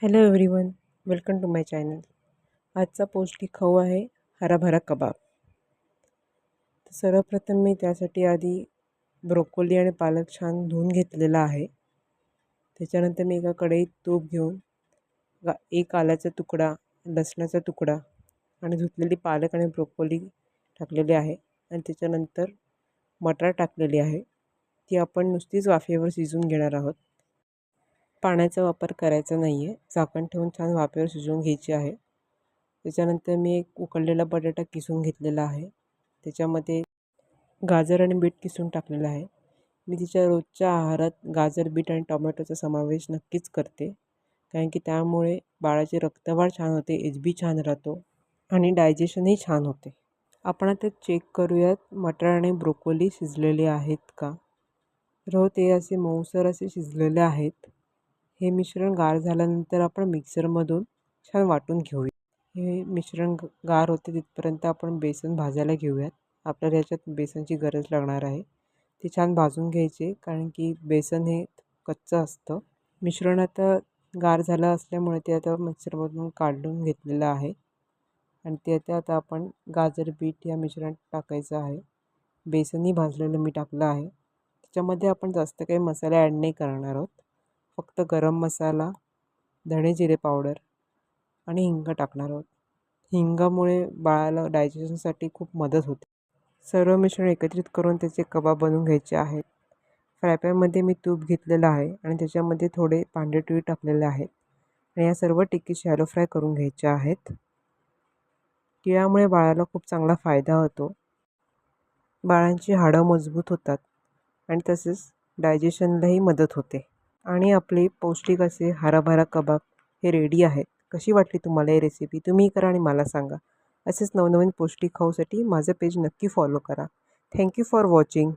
Hello everyone, welcome to my channel. आजचा पौष्टिक खाऊ आहे हराभरा कबाब. तर सर्वप्रथम मी त्यासाठी आधी ब्रोकोली आणि पालक छान धुवून घेतलेला आहे. त्याच्यानंतर मी एका कढईत तूप घेऊन एक आल्याचा तुकडा, लसणाचा तुकडा आणि धुतलेली पालक आणि ब्रोकोली टाकलेली आहे. आणि त्याच्यानंतर मटार टाकलेली आहे. ती आपण नुसतीच वाफेवर शिजवून घेणार आहोत. पाण्याचा वापर करायचा नाही आहे. झाकण ठेवून छान वाफेवर शिजवून घ्यायची आहे. त्याच्यानंतर मी एक उकडलेला बटाटा किसून घेतलेला आहे. त्याच्यामध्ये गाजर आणि बीट किसून टाकलेलं आहे. मी तिच्या रोजच्या आहारात गाजर, बीट आणि टोमॅटोचा समावेश नक्कीच करते, कारण की त्यामुळे बाळाची रक्तवाढ छान होते, HB छान राहतो आणि डायजेशनही छान होते. आपण आता चेक करूयात मटार आणि ब्रोकोली शिजलेले आहेत का. तर ते असे मऊसर असे शिजलेले आहेत. हे मिश्रण गार झाल्यानंतर आपण मिक्सरमधून छान वाटून घेऊया. हे मिश्रण गार होते तिथपर्यंत आपण बेसन भाजायला घेऊयात. आपल्याला ह्याच्यात बेसनची गरज लागणार आहे. ते छान भाजून घ्यायचे, कारण की बेसन हे कच्चं असतं. मिश्रण आता गार झालं असल्यामुळे ते आता मिक्सरमधून काढून घेतलेलं आहे. आणि ते आता आपण गाजर, बीट या मिश्रण टाकायचं आहे. बेसनही भाजलेलं मी टाकलं आहे. त्याच्यामध्ये आपण जास्त काही मसाले ॲड नाही करणार आहोत. फक्त गरम मसाला, धणे जिरे पावडर आणि हिंग टाकणार आहोत. हिंगामुळे बाळाला डायजेशनसाठी खूप मदत होते. सर्व मिश्रण एकत्रित करून त्याचे कबाब बनवून घ्यायचे आहेत. फ्रायपॅनमध्ये मी तूप घेतलेलं आहे आणि त्याच्यामध्ये थोडे पांढरे तीळ टाकलेले आहेत. आणि या सर्व टिक्की शॅलो फ्राय करून घ्यायच्या आहेत. तिळामुळे बाळाला खूप चांगला फायदा होतो. बाळांची हाडं मजबूत होतात आणि तसेच डायजेशनलाही मदत होते. आणि आपले पौष्टिक असे हराभरा कबाब हे रेडी आहेत. कशी वाटली तुम्हाला ही रेसिपी? तुम्ही करा आणि मला सांगा. असेच नवनवीन पौष्टिक खाऊसाठी माझं पेज नक्की फॉलो करा. Thank you for watching.